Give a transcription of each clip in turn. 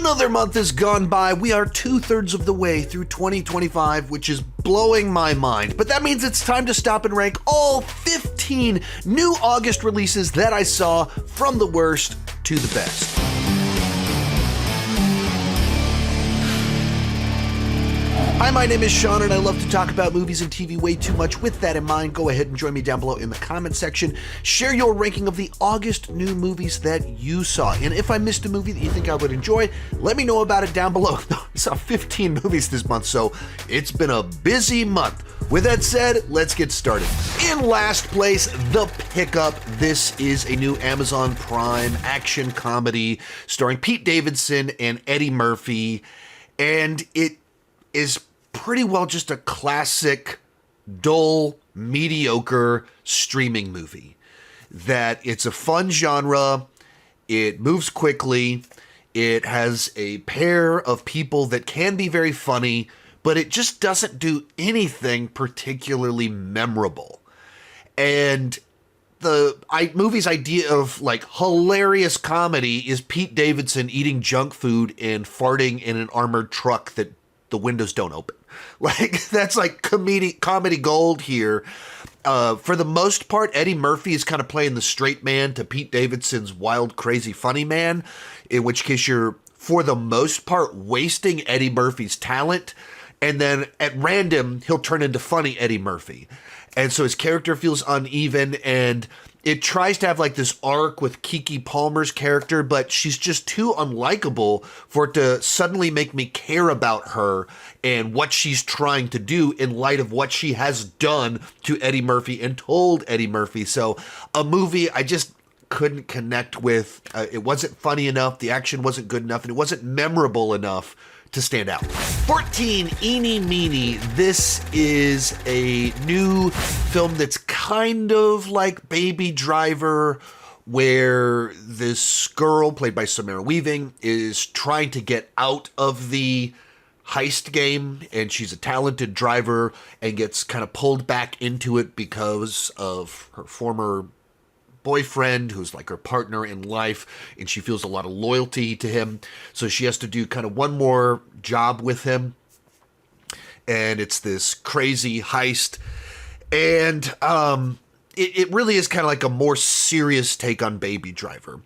Another month has gone by. We are 2/3 of the way through 2025, which is blowing my mind. But that means it's time to stop and rank all 15 new August releases that I saw, from the worst to the best. Hi, my name is Sean, and I love to talk about movies and TV way too much. With that in mind, go ahead and join me down below in the comment section. Share your ranking of the August new movies that you saw. And if I missed a movie that you think I would enjoy, let me know about it down below. I saw 15 movies this month, so it's been a busy month. With that said, let's get started. In last place, The Pickup. This is a new Amazon Prime action comedy starring Pete Davidson and Eddie Murphy, and it is pretty well just a classic, dull, mediocre streaming movie. That it's a fun genre, it moves quickly, it has a pair of people that can be very funny, but it just doesn't do anything particularly memorable. And the movie's idea of like hilarious comedy is Pete Davidson eating junk food and farting in an armored truck that the windows don't open. Like, that's like comedy gold here. For the most part, Eddie Murphy is kind of playing the straight man to Pete Davidson's wild, crazy, funny man, in which case you're, for the most part, wasting Eddie Murphy's talent, and then at random, he'll turn into funny Eddie Murphy. And so his character feels uneven, and it tries to have like this arc with Keke Palmer's character, but she's just too unlikable for it to suddenly make me care about her and what she's trying to do in light of what she has done to Eddie Murphy and told Eddie Murphy. So a movie I just couldn't connect with. It wasn't funny enough, the action wasn't good enough, and it wasn't memorable enough to stand out. 14, Eeny Meanie. This is a new film that's kind of like Baby Driver, where this girl, played by Samara Weaving, is trying to get out of the heist game, and she's a talented driver and gets kind of pulled back into it because of her former boyfriend, who's like her partner in life, and she feels a lot of loyalty to him, so she has to do kind of one more job with him, and it's this crazy heist, and it really is kind of like a more serious take on Baby Driver,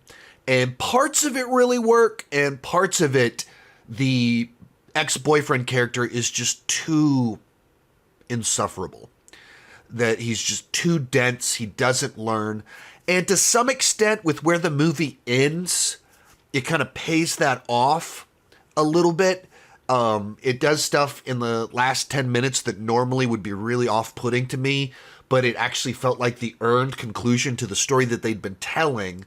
and parts of it really work, and parts of it, the ex-boyfriend character is just too insufferable, that he's just too dense, he doesn't learn. And to some extent, with where the movie ends, it kind of pays that off a little bit. It does stuff in the last 10 minutes that normally would be really off-putting to me, but it actually felt like the earned conclusion to the story that they'd been telling.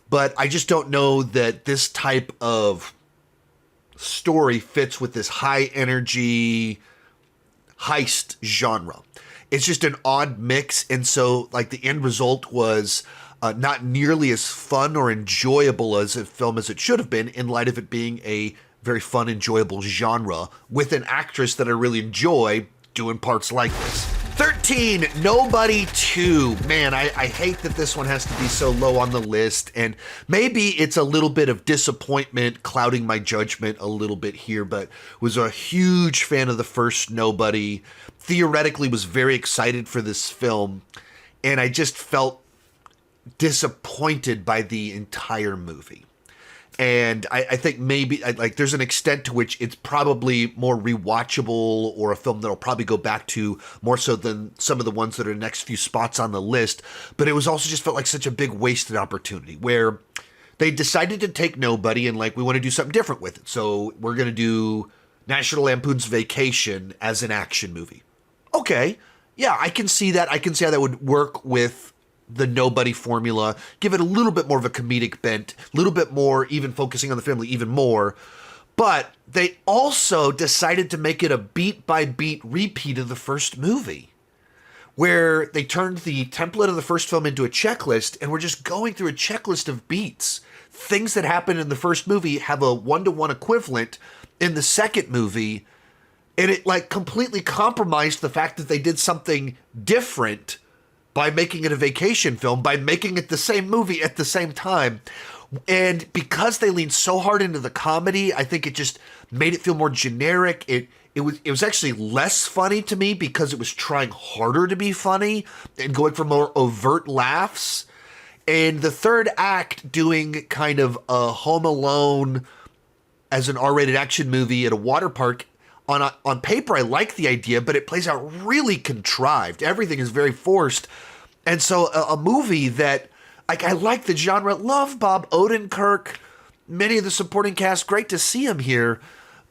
But I just don't know that this type of story fits with this high-energy heist genre. It's just an odd mix, and so like the end result was not nearly as fun or enjoyable as a film as it should have been, in light of it being a very fun, enjoyable genre with an actress that I really enjoy doing parts like this. 13, Nobody 2. Man, I hate that this one has to be so low on the list, and maybe it's a little bit of disappointment clouding my judgment a little bit here, but was a huge fan of the first Nobody. Theoretically was very excited for this film, and I just felt disappointed by the entire movie. And I think maybe like there's an extent to which it's probably more rewatchable, or a film that I'll probably go back to more so than some of the ones that are next few spots on the list. But it was also just felt like such a big wasted opportunity, where they decided to take Nobody and like, we want to do something different with it. So we're going to do National Lampoon's Vacation as an action movie. Okay, yeah, I can see that. I can see how that would work with the Nobody formula, give it a little bit more of a comedic bent, a little bit more even focusing on the family even more. But they also decided to make it a beat-by-beat repeat of the first movie, where they turned the template of the first film into a checklist, and we're just going through a checklist of beats. Things that happened in the first movie have a one-to-one equivalent in the second movie, and it like completely compromised the fact that they did something different by making it a vacation film, by making it the same movie at the same time. And because they leaned so hard into the comedy, I think it just made it feel more generic. It was actually less funny to me because it was trying harder to be funny and going for more overt laughs. And the third act doing kind of a Home Alone as an R-rated action movie at a water park. On paper, I like the idea, but it plays out really contrived. Everything is very forced. And so a movie that, like, I like the genre, love Bob Odenkirk, many of the supporting cast, great to see him here,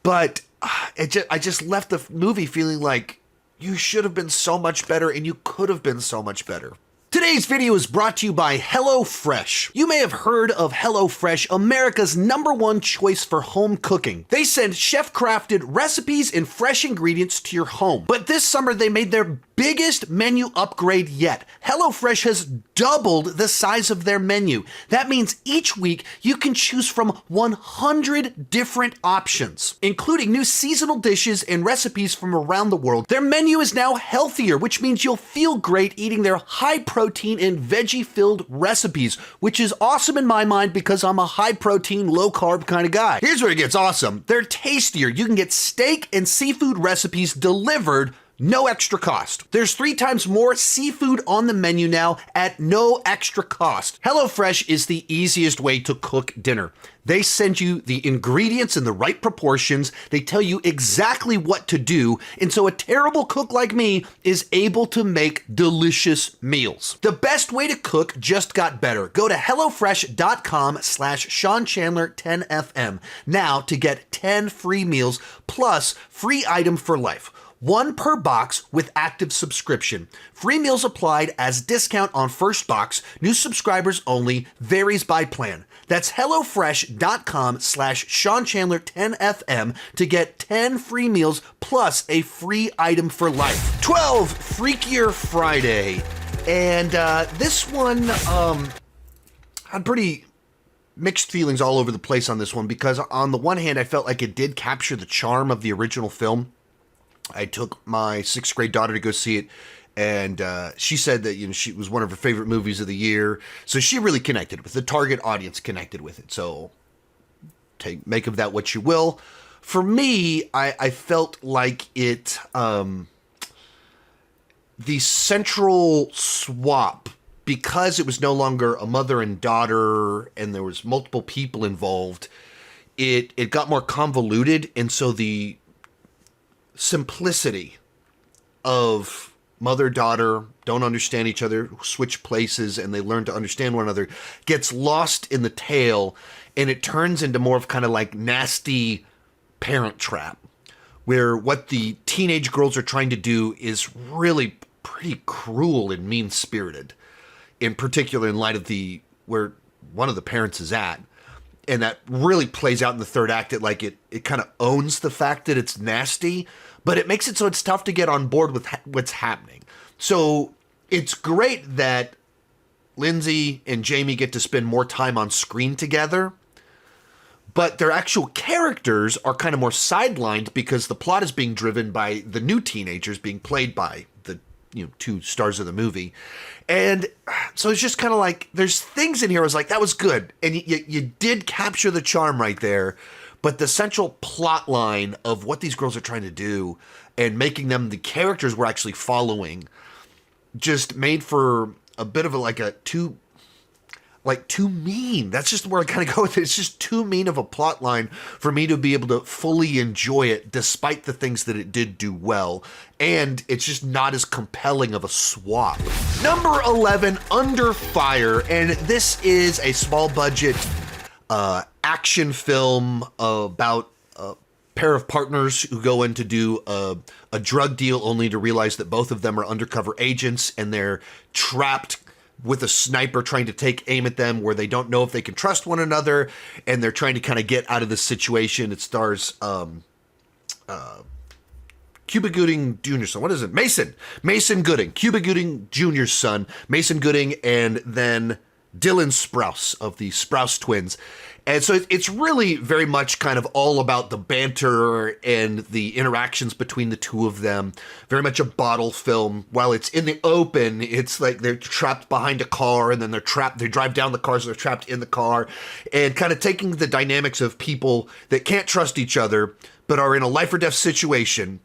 but I just left the movie feeling like you should have been so much better and you could have been so much better. Today's video is brought to you by HelloFresh. You may have heard of HelloFresh, America's #1 choice for home cooking. They send chef-crafted recipes and fresh ingredients to your home. But this summer they made their biggest menu upgrade yet. HelloFresh has doubled the size of their menu. That means each week you can choose from 100 different options, including new seasonal dishes and recipes from around the world. Their menu is now healthier, which means you'll feel great eating their high-protein and veggie-filled recipes, which is awesome in my mind because I'm a high-protein, low-carb kind of guy. Here's where it gets awesome. They're tastier. You can get steak and seafood recipes delivered, no extra cost. There's 3 times more seafood on the menu now at no extra cost. HelloFresh is the easiest way to cook dinner. They send you the ingredients in the right proportions. They tell you exactly what to do. And so a terrible cook like me is able to make delicious meals. The best way to cook just got better. Go to HelloFresh.com/SeanChandler10FM now to get 10 free meals plus free item for life. 1 per box with active subscription. Free meals applied as discount on first box. New subscribers only. Varies by plan. That's HelloFresh.com/SeanChandler10FM to get 10 free meals plus a free item for life. 12, Freakier Friday. And this one, had pretty mixed feelings all over the place on this one because on the one hand, I felt like it did capture the charm of the original film. I took my 6th grade daughter to go see it, and she said that, you know, she was one of her favorite movies of the year. So she really connected with the target audience, connected with it. So make of that what you will. For me, I felt like it, the central swap, because it was no longer a mother and daughter, and there was multiple people involved, it got more convoluted, and so the simplicity of mother-daughter don't understand each other, switch places, and they learn to understand one another, gets lost in the tale, and it turns into more of kind of like nasty Parent Trap, where what the teenage girls are trying to do is really pretty cruel and mean-spirited, in particular in light of where one of the parents is at. And that really plays out in the third act. It kind of owns the fact that it's nasty, but it makes it so it's tough to get on board with what's happening. So it's great that Lindsay and Jamie get to spend more time on screen together, but their actual characters are kind of more sidelined because the plot is being driven by the new teenagers being played by the 2 stars of the movie. And so it's just kind of like, there's things in here I was like, that was good. And you did capture the charm right there. But the central plot line of what these girls are trying to do and making them the characters we're actually following just made for a bit of too mean. That's just where I kind of go with it. It's just too mean of a plot line for me to be able to fully enjoy it, despite the things that it did do well. And it's just not as compelling of a swap. Number 11, Under Fire. And this is a small budget action film about a pair of partners who go in to do a drug deal only to realize that both of them are undercover agents and they're trapped with a sniper trying to take aim at them where they don't know if they can trust one another, and they're trying to kind of get out of this situation. It stars Cuba Gooding Jr.'s son. What is it? Mason Gooding. Cuba Gooding Jr.'s son, Mason Gooding, and then Dylan Sprouse of the Sprouse twins. And so it's really very much kind of all about the banter and the interactions between the two of them. Very much a bottle film. While it's in the open, it's like they're trapped behind a car and then they drive down the cars, they're trapped in the car, and kind of taking the dynamics of people that can't trust each other but are in a life or death situation.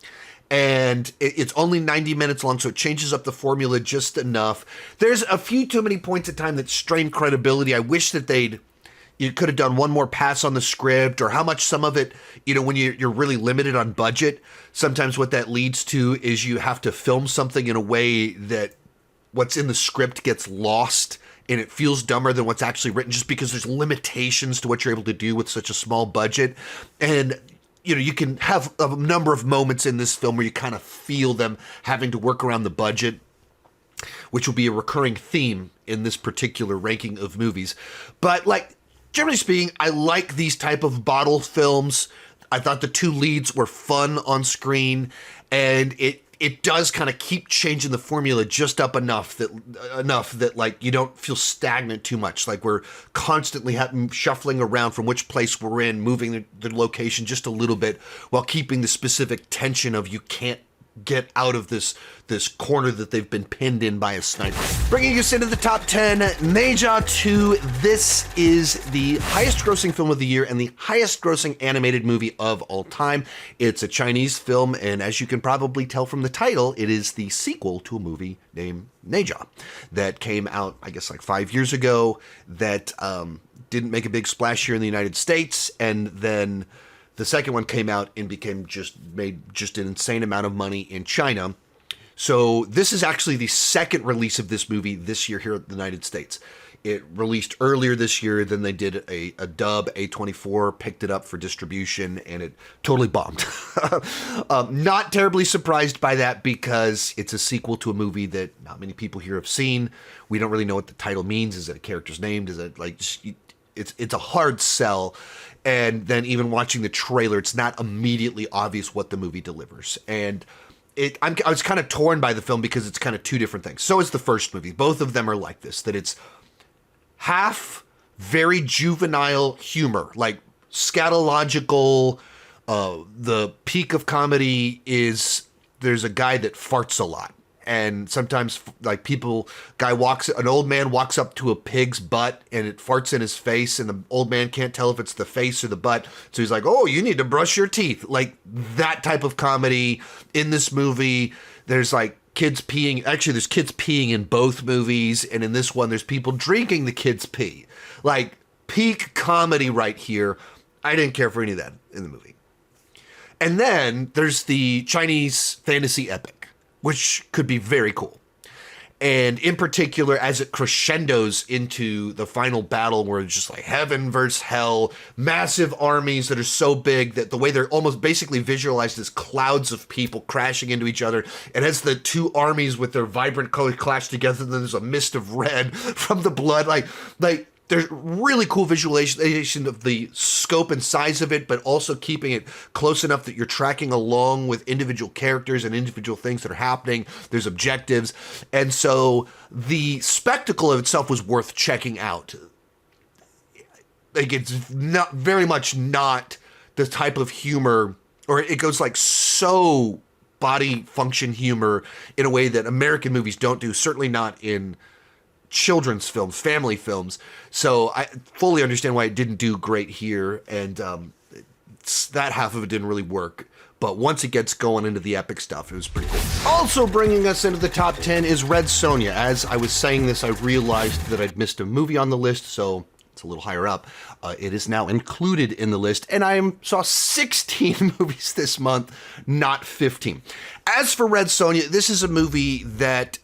And it's only 90 minutes long, so it changes up the formula just enough. There's a few too many points in time that strain credibility. I wish that you could have done one more pass on the script, or how much some of it, when you're really limited on budget, sometimes what that leads to is you have to film something in a way that what's in the script gets lost and it feels dumber than what's actually written, just because there's limitations to what you're able to do with such a small budget. And you can have a number of moments in this film where you kind of feel them having to work around the budget, which will be a recurring theme in this particular ranking of movies. But generally speaking, I like these type of bottle films. I thought the two leads were fun on screen, and it does kind of keep changing the formula just up enough that you don't feel stagnant too much. Like we're constantly shuffling around from which place we're in, moving the location just a little bit while keeping the specific tension of you can't get out of this corner that they've been pinned in by a sniper. Bringing us into the top 10, Ne Zha 2. This is the highest grossing film of the year and the highest grossing animated movie of all time. It's a Chinese film, and as you can probably tell from the title, it is the sequel to a movie named Ne Zha that came out, I guess, 5 years ago, that didn't make a big splash here in the United States, and then the second one came out and made an insane amount of money in China. So this is actually the second release of this movie this year here in the United States. It released earlier this year, then they did a dub. A24 picked it up for distribution, and it totally bombed. Not terribly surprised by that, because it's a sequel to a movie that not many people here have seen. We don't really know what the title means. Is it a character's name? Is it it's a hard sell. And then even watching the trailer, it's not immediately obvious what the movie delivers. And I was kind of torn by the film because it's kind of two different things. So is the first movie. Both of them are like this, that it's half very juvenile humor, like scatological. The peak of comedy is there's a guy that farts a lot. And sometimes, an old man walks up to a pig's butt and it farts in his face, and the old man can't tell if it's the face or the butt. So he's like, "Oh, you need to brush your teeth." Like that type of comedy in this movie. There's kids peeing. Actually, there's kids peeing in both movies. And in this one, there's people drinking the kids' pee. Peak comedy right here. I didn't care for any of that in the movie. And then there's the Chinese fantasy epic, which could be very cool. And in particular, as it crescendos into the final battle, where it's just heaven versus hell, massive armies that are so big that the way they're almost basically visualized as clouds of people crashing into each other. And as the two armies with their vibrant colors clash together, then there's a mist of red from the blood. There's really cool visualization of the scope and size of it, but also keeping it close enough that you're tracking along with individual characters and individual things that are happening. There's objectives. And so the spectacle of itself was worth checking out. It's not very much not the type of humor, or it goes so body function humor in a way that American movies don't do, certainly not in children's films, family films. So I fully understand why it didn't do great here, and that half of it didn't really work. But once it gets going into the epic stuff, it was pretty cool. Also bringing us into the top 10 is Red Sonja. As I was saying this, I realized that I'd missed a movie on the list, so it's a little higher up. It is now included in the list, and I saw 16 movies this month, not 15. As for Red Sonja, this is a movie that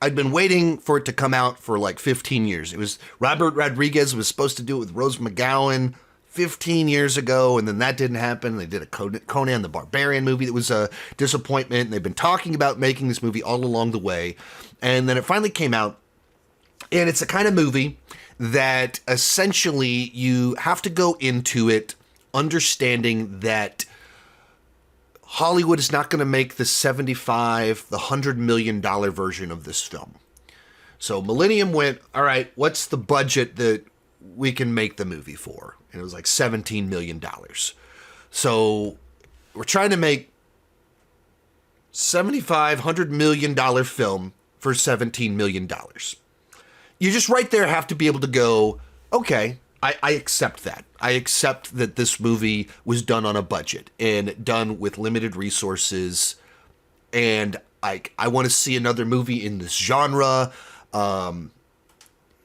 I'd been waiting for it to come out for 15 years. It was Robert Rodriguez was supposed to do it with Rose McGowan 15 years ago, and then that didn't happen. They did a Conan the Barbarian movie that was a disappointment, and they've been talking about making this movie all along the way. And then it finally came out, and it's a kind of movie that essentially you have to go into it understanding that Hollywood is not going to make the $75, the $100 million version of this film. So Millennium went, all right, what's the budget that we can make the movie for? And it was like $17 million. So we're trying to make $100 million film for $17 million. You just right there have to be able to go, okay, I accept that. I accept that this movie was done on a budget and done with limited resources. And I want to see another movie in this genre.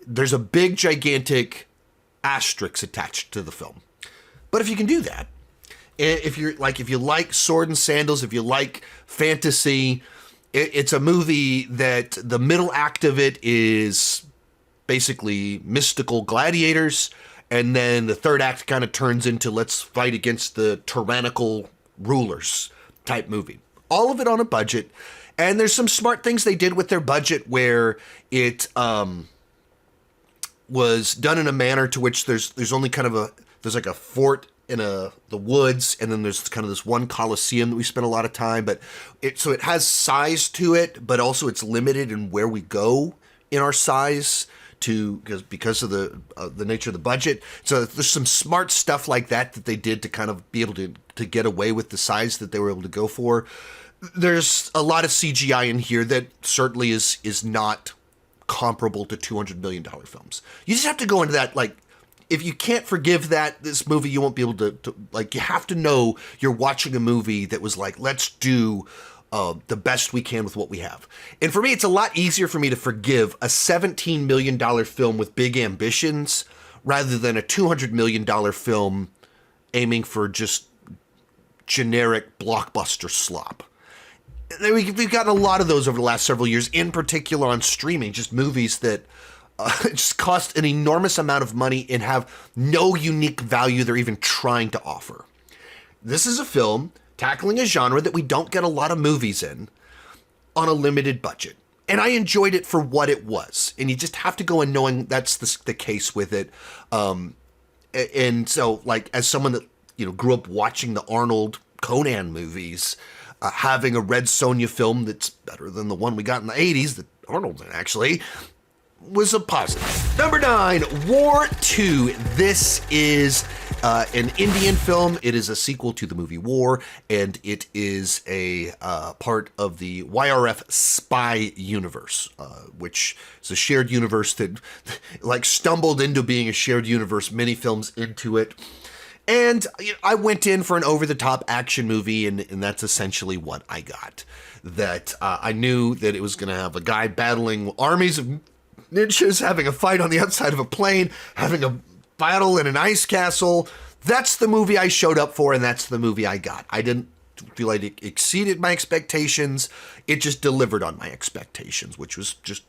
There's a big, gigantic asterisk attached to the film. But if you can do that, if you like sword and sandals, if you like fantasy, it's a movie that the middle act of it is basically mystical gladiators, and then the third act kind of turns into let's fight against the tyrannical rulers type movie. All of it on a budget, and there's some smart things they did with their budget where it was done in a manner to which there's only kind of there's like a fort in the woods, and then there's kind of this one coliseum that we spent a lot of time, but it has size to it, but also it's limited in where we go in our size because of the nature of the budget. So there's some smart stuff like that they did to kind of be able to get away with the size that they were able to go for. There's a lot of CGI in here that certainly is not comparable to $200 million films. You just have to go into that, like, if you can't forgive this movie, you won't be able to you have to know you're watching a movie that was like, let's do the best we can with what we have. And for me, it's a lot easier for me to forgive a $17 million film with big ambitions rather than a $200 million film aiming for just generic blockbuster slop. We've gotten a lot of those over the last several years, in particular on streaming, just movies that just cost an enormous amount of money and have no unique value they're even trying to offer. This is a film tackling a genre that we don't get a lot of movies in on a limited budget. And I enjoyed it for what it was. And you just have to go in knowing that's the case with it. And so, like, as someone that, grew up watching the Arnold Conan movies, having a Red Sonja film that's better than the one we got in the 80s, that Arnold did actually, was a positive. Number 9, War 2. This is an Indian film. It is a sequel to the movie War, and it is a part of the YRF spy universe, which is a shared universe that stumbled into being a shared universe, many films into it. And I went in for an over-the-top action movie, and that's essentially what I got. That I knew that it was going to have a guy battling armies of ninjas, having a fight on the outside of a plane, having a battle in an ice castle. That's the movie I showed up for, and that's the movie I got. I didn't feel like it exceeded my expectations. It just delivered on my expectations, which was just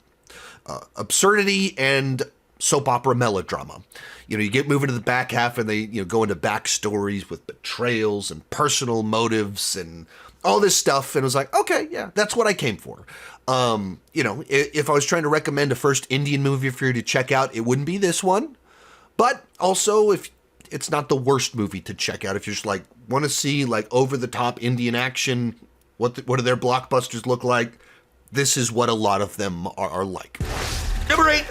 absurdity and soap opera melodrama. You get moving to the back half, and they go into backstories with betrayals and personal motives and all this stuff, and it was like, okay, yeah, that's what I came for. If I was trying to recommend a first Indian movie for you to check out, it wouldn't be this one. But also, if it's not the worst movie to check out, if you're just want to see over-the-top Indian action, what do their blockbusters look like? This is what a lot of them are like. Number 8,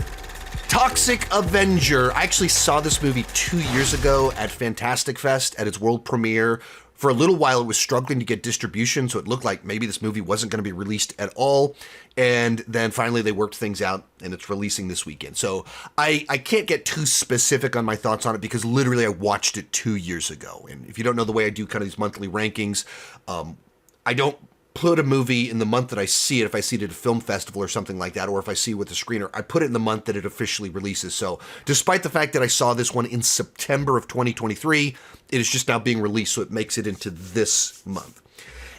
Toxic Avenger. I actually saw this movie 2 years ago at Fantastic Fest at its world premiere. For a little while, it was struggling to get distribution, so it looked like maybe this movie wasn't going to be released at all. And then finally, they worked things out, and it's releasing this weekend. So I can't get too specific on my thoughts on it because literally I watched it 2 years ago. And if you don't know the way I do kind of these monthly rankings, I don't put a movie in the month that I see it, if I see it at a film festival or something like that, or if I see it with a screener, I put it in the month that it officially releases. So despite the fact that I saw this one in September of 2023, it is just now being released, so it makes it into this month.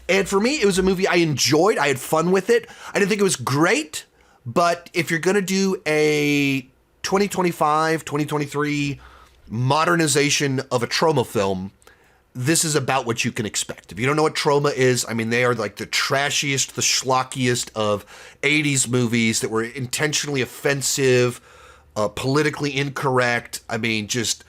And for me, it was a movie I enjoyed. I had fun with it. I didn't think it was great, but if you're going to do a 2025, 2023 modernization of a trauma film, this is about what you can expect. If you don't know what trauma is, I mean, they are like the trashiest, the schlockiest of 80s movies that were intentionally offensive, politically incorrect. I mean, just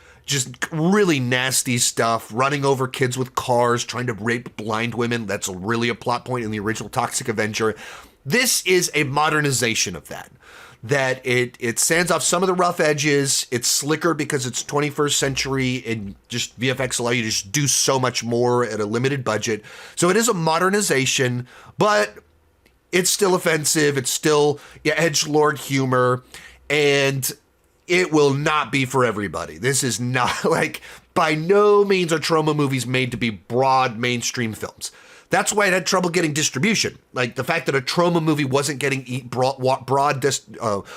really nasty stuff, running over kids with cars, trying to rape blind women. That's really a plot point in the original Toxic Avenger. This is a modernization of that. that it sands off some of the rough edges. It's slicker because it's 21st century, and just VFX allow you to just do so much more at a limited budget. So it is a modernization, but it's still offensive. It's still edgelord humor, and it will not be for everybody. This is not like, by no means are trauma movies made to be broad mainstream films. That's why it had trouble getting distribution. Like, the fact that a trauma movie wasn't getting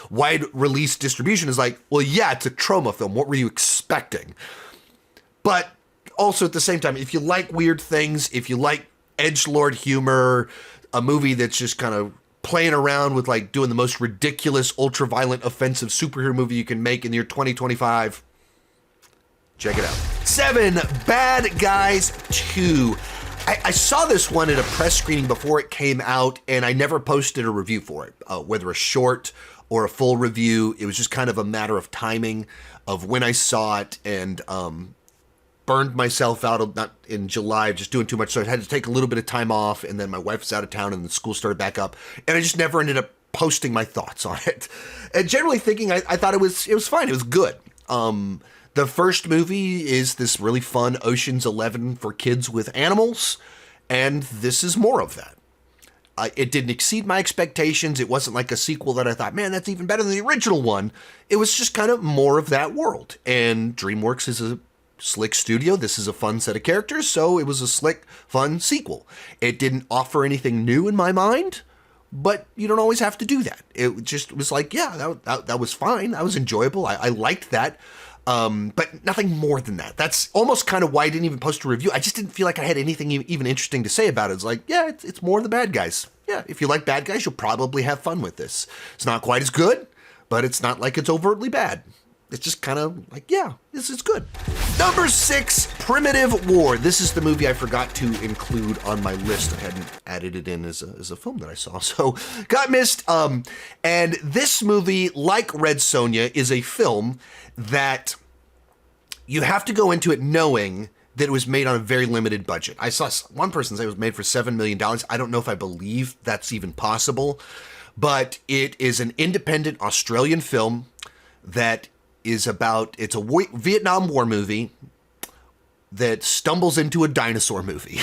wide release distribution is like, well, yeah, it's a trauma film. What were you expecting? But also at the same time, if you like weird things, if you like edgelord humor, a movie that's just kind of playing around with like doing the most ridiculous, ultra-violent, offensive superhero movie you can make in the year 2025, check it out. 7, Bad Guys 2. I saw this one at a press screening before it came out, and I never posted a review for it, whether a short or a full review. It was just kind of a matter of timing of when I saw it, and burned myself out not in July, just doing too much. So I had to take a little bit of time off, and then my wife was out of town and the school started back up, and I just never ended up posting my thoughts on it. And generally thinking, I thought it was fine. It was good. The first movie is this really fun Ocean's 11 for kids with animals, and this is more of that. It didn't exceed my expectations. It wasn't like a sequel that I thought, man, that's even better than the original one. It was just kind of more of that world. And DreamWorks is a slick studio. This is a fun set of characters, so it was a slick, fun sequel. It didn't offer anything new in my mind, but you don't always have to do that. It just was like, yeah, that was fine. That was enjoyable. I liked that. But nothing more than that. That's almost kind of why I didn't even post a review. I just didn't feel like I had anything even interesting to say about it. It's like, yeah, it's more of the bad guys. Yeah, if you like bad guys, you'll probably have fun with this. It's not quite as good, but it's not like it's overtly bad. It's just kind of like, yeah, this is good. Number 6, Primitive War. This is the movie I forgot to include on my list. I hadn't added it in as a film that I saw, so got missed. And this movie, like Red Sonja, is a film that you have to go into it knowing that it was made on a very limited budget. I saw one person say it was made for $7 million. I don't know if I believe that's even possible, but it is an independent Australian film that is about, it's a Vietnam War movie that stumbles into a dinosaur movie.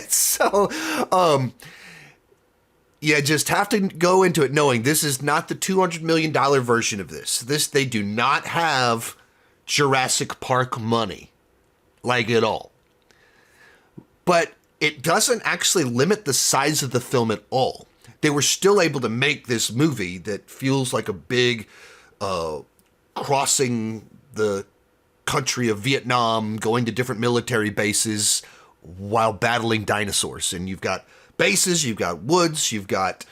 So, you just have to go into it knowing this is not the $200 million version of this. They do not have Jurassic Park money, like at all. But it doesn't actually limit the size of the film at all. They were still able to make this movie that feels like a big, crossing the country of Vietnam, going to different military bases while battling dinosaurs. And you've got bases, you've got woods, you've got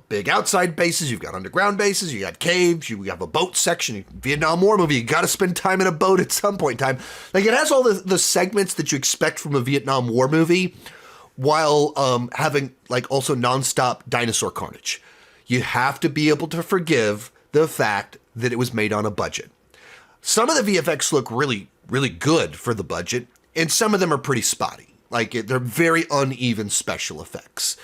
big outside bases, you've got underground bases, you got caves, you have a boat section. Vietnam War movie, you got to spend time in a boat at some point in time. Like, it has all the segments that you expect from a Vietnam War movie while having like also nonstop dinosaur carnage. You have to be able to forgive the fact that it was made on a budget. Some of the VFX look really, really good for the budget, and some of them are pretty spotty. Like, they're very uneven special effects.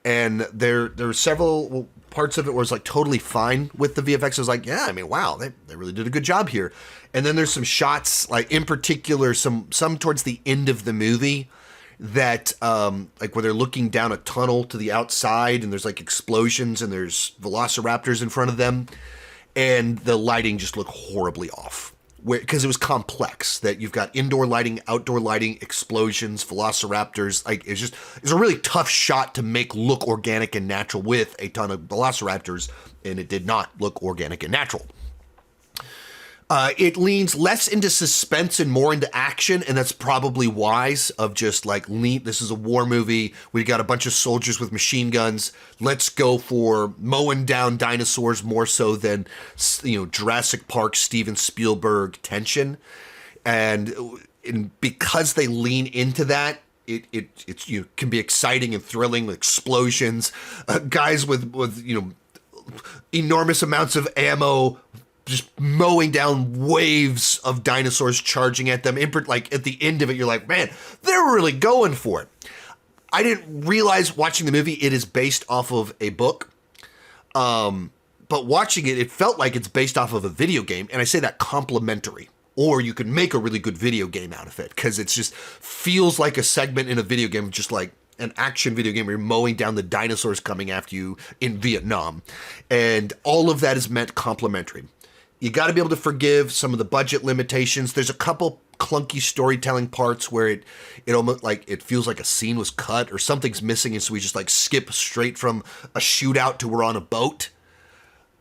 And there are several parts of it where it's like totally fine with the VFX. I was like, yeah, I mean, wow, they really did a good job here. And then there's some shots, like in particular, some towards the end of the movie that, like where they're looking down a tunnel to the outside and there's like explosions and there's velociraptors in front of them. And the lighting just looked horribly off. Because it was complex, that you've got indoor lighting, outdoor lighting, explosions, velociraptors. Like, it's a really tough shot to make look organic and natural with a ton of velociraptors, and it did not look organic and natural. It leans less into suspense and more into action, and that's probably wise of just like, this is a war movie. We got a bunch of soldiers with machine guns. Let's go for mowing down dinosaurs more so than, Jurassic Park, Steven Spielberg tension. And because they lean into that, it's can be exciting and thrilling with explosions, guys with enormous amounts of ammo, just mowing down waves of dinosaurs charging at them. Like, at the end of it, you're like, man, they're really going for it. I didn't realize watching the movie it is based off of a book but watching it, it felt like it's based off of a video game, and I say that complimentary. Or you could make a really good video game out of it, because it just feels like a segment in a video game, just like an action video game where you're mowing down the dinosaurs coming after you in Vietnam. And all of that is meant complimentary. You got to be able to forgive some of the budget limitations. There's a couple clunky storytelling parts where it almost like it feels like a scene was cut or something's missing, and so we just like skip straight from a shootout to we're on a boat.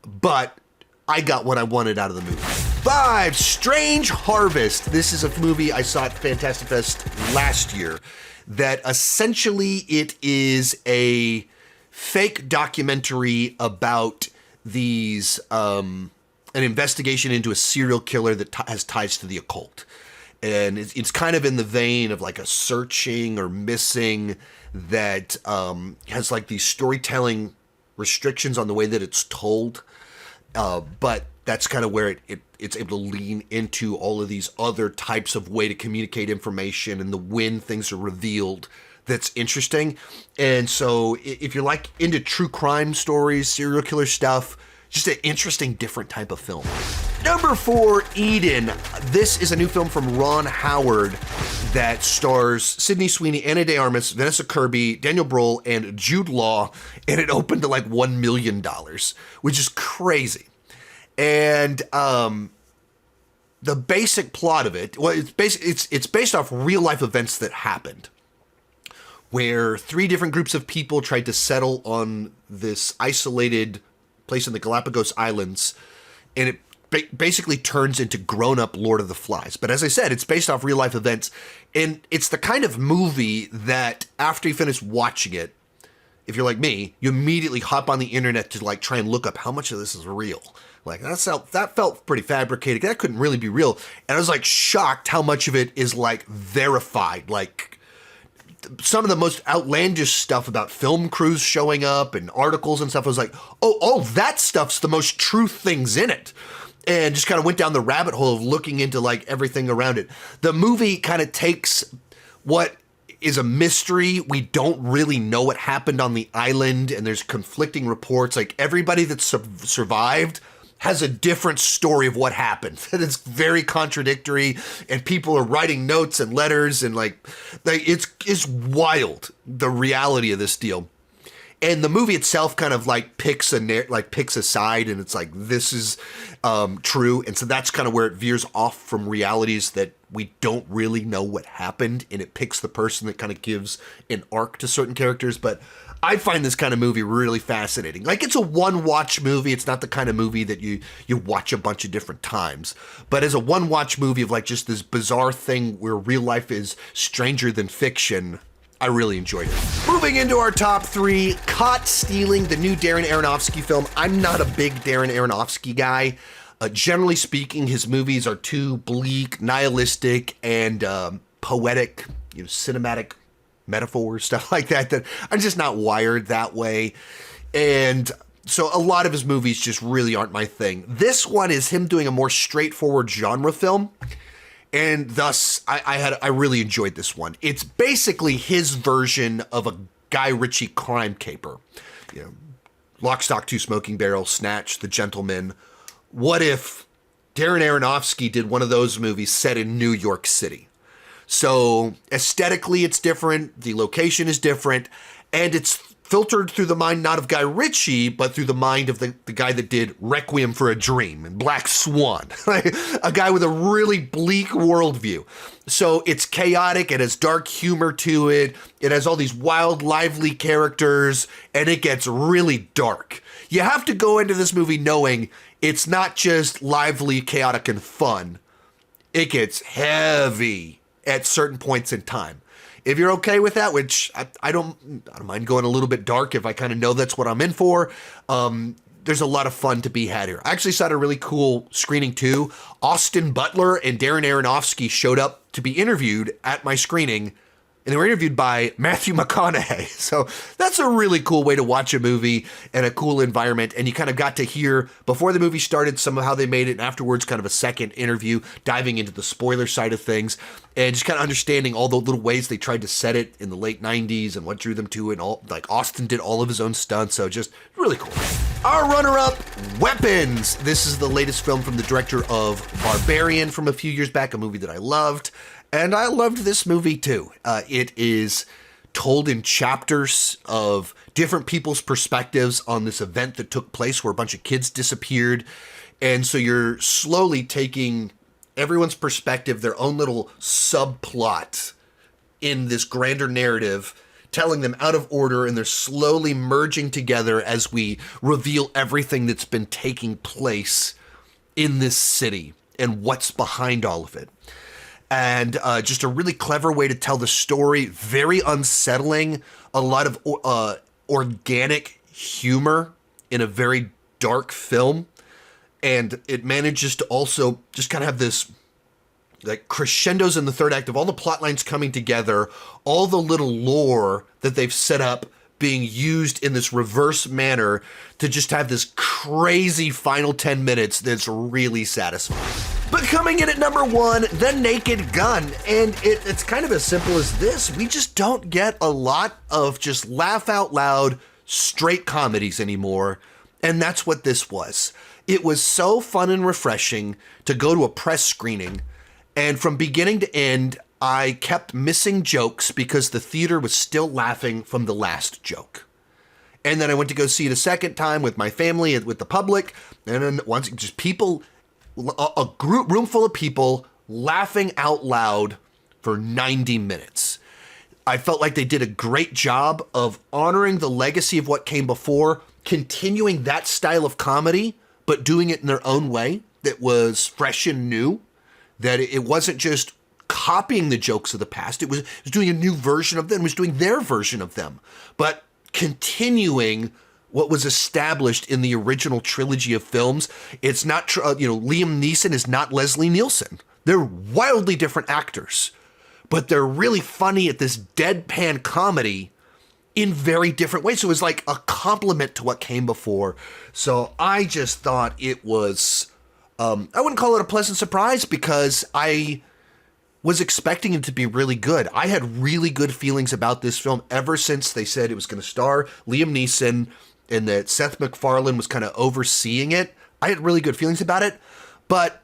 But I got what I wanted out of the movie. 5, Strange Harvest. This is a movie I saw at Fantastic Fest last year that essentially it is a fake documentary about these, an investigation into a serial killer that has ties to the occult. And it's kind of in the vein of like a Searching or Missing that has like these storytelling restrictions on the way that it's told. But that's kind of where it's able to lean into all of these other types of way to communicate information and the when things are revealed that's interesting. And so if you're like into true crime stories, serial killer stuff, just an interesting, different type of film. Number 4, Eden. This is a new film from Ron Howard that stars Sydney Sweeney, Ana de Armas, Vanessa Kirby, Daniel Bruhl, and Jude Law, and it opened to like $1 million, which is crazy. And the basic plot of it, well, it's based off real life events that happened, where 3 different groups of people tried to settle on this isolated place in the Galapagos Islands, and it basically turns into grown-up Lord of the Flies. But as I said, it's based off real life events, and it's the kind of movie that after you finish watching it, if you're like me, you immediately hop on the internet to like try and look up how much of this is real. Like that felt pretty fabricated. That couldn't really be real. And I was like shocked how much of it is like verified. Like some of the most outlandish stuff about film crews showing up and articles and stuff. I was like, oh, that stuff's the most true things in it. And just kind of went down the rabbit hole of looking into like everything around it. The movie kind of takes what is a mystery. We don't really know what happened on the island, and there's conflicting reports. Like everybody that survived has a different story of what happened. And it's very contradictory, and people are writing notes and letters, and like it's wild, the reality of this deal. And the movie itself kind of like picks a side, and it's like, this is true. And so that's kind of where it veers off from realities that we don't really know what happened, and it picks the person that kind of gives an arc to certain characters. But I find this kind of movie really fascinating. Like, it's a one-watch movie. It's not the kind of movie that you watch a bunch of different times. But as a one-watch movie of like just this bizarre thing where real life is stranger than fiction, I really enjoyed it. Moving into our top 3, Caught Stealing, the new Darren Aronofsky film. I'm not a big Darren Aronofsky guy. Generally speaking, his movies are too bleak, nihilistic, and poetic, cinematic metaphors, stuff like that I'm just not wired that way. And so a lot of his movies just really aren't my thing. This one is him doing a more straightforward genre film. And thus, I really enjoyed this one. It's basically his version of a Guy Ritchie crime caper. Lock, Stock, Two Smoking Barrels, Snatch, The Gentleman. What if Darren Aronofsky did one of those movies set in New York City? So aesthetically, it's different. The location is different. And it's filtered through the mind not of Guy Ritchie, but through the mind of the guy that did Requiem for a Dream and Black Swan, a guy with a really bleak worldview. So it's chaotic, it has dark humor to it, it has all these wild, lively characters, and it gets really dark. You have to go into this movie knowing it's not just lively, chaotic, and fun. It gets heavy at certain points in time. If you're okay with that, which I don't mind going a little bit dark if I kind of know that's what I'm in for, there's a lot of fun to be had here. I actually saw a really cool screening too. Austin Butler and Darren Aronofsky showed up to be interviewed at my screening and they were interviewed by Matthew McConaughey. So that's a really cool way to watch a movie and a cool environment. And you kind of got to hear, before the movie started, some of how they made it, and afterwards kind of a second interview diving into the spoiler side of things and just kind of understanding all the little ways they tried to set it in the late 90s and what drew them to it. And all, like Austin did all of his own stunts, so just really cool. Our runner-up, Weapons. This is the latest film from the director of Barbarian from a few years back, a movie that I loved. And I loved this movie too. It is told in chapters of different people's perspectives on this event that took place where a bunch of kids disappeared. And so you're slowly taking everyone's perspective, their own little subplot in this grander narrative, telling them out of order, and they're slowly merging together as we reveal everything that's been taking place in this city and what's behind all of it. And just a really clever way to tell the story, very unsettling, a lot of organic humor in a very dark film. And it manages to also just kind of have this like crescendos in the third act of all the plot lines coming together, all the little lore that they've set up being used in this reverse manner to just have this crazy final 10 minutes that's really satisfying. But coming in at number 1, The Naked Gun. And it's kind of as simple as this. We just don't get a lot of just laugh out loud, straight comedies anymore. And that's what this was. It was so fun and refreshing to go to a press screening. And from beginning to end, I kept missing jokes because the theater was still laughing from the last joke. And then I went to go see it a second time with my family and with the public. And then once just people, a room full of people laughing out loud for 90 minutes. I felt like they did a great job of honoring the legacy of what came before, continuing that style of comedy, but doing it in their own way that was fresh and new, that it wasn't just copying the jokes of the past. It was doing a new version of them, it was doing their version of them, but continuing what was established in the original trilogy of films. It's not, Liam Neeson is not Leslie Nielsen. They're wildly different actors, but they're really funny at this deadpan comedy in very different ways. So it was like a compliment to what came before. So I just thought it was, I wouldn't call it a pleasant surprise because I was expecting it to be really good. I had really good feelings about this film ever since they said it was going to star Liam Neeson and that Seth MacFarlane was kind of overseeing it. I had really good feelings about it, but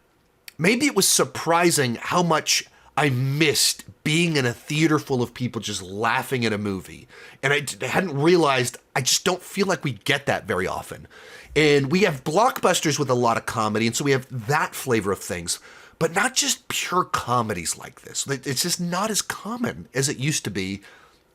maybe it was surprising how much I missed being in a theater full of people just laughing at a movie. And I hadn't realized, I just don't feel like we get that very often. And we have blockbusters with a lot of comedy, and so we have that flavor of things, but not just pure comedies like this. It's just not as common as it used to be,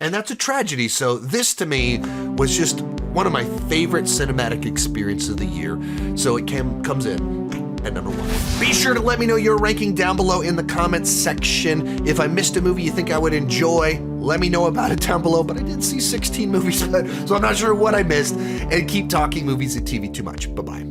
and that's a tragedy. So this, to me, was just one of my favorite cinematic experiences of the year. So it comes in at number 1. Be sure to let me know your ranking down below in the comments section. If I missed a movie you think I would enjoy, let me know about it down below. But I did see 16 movies, so I'm not sure what I missed. And keep talking movies and TV too much. Bye-bye.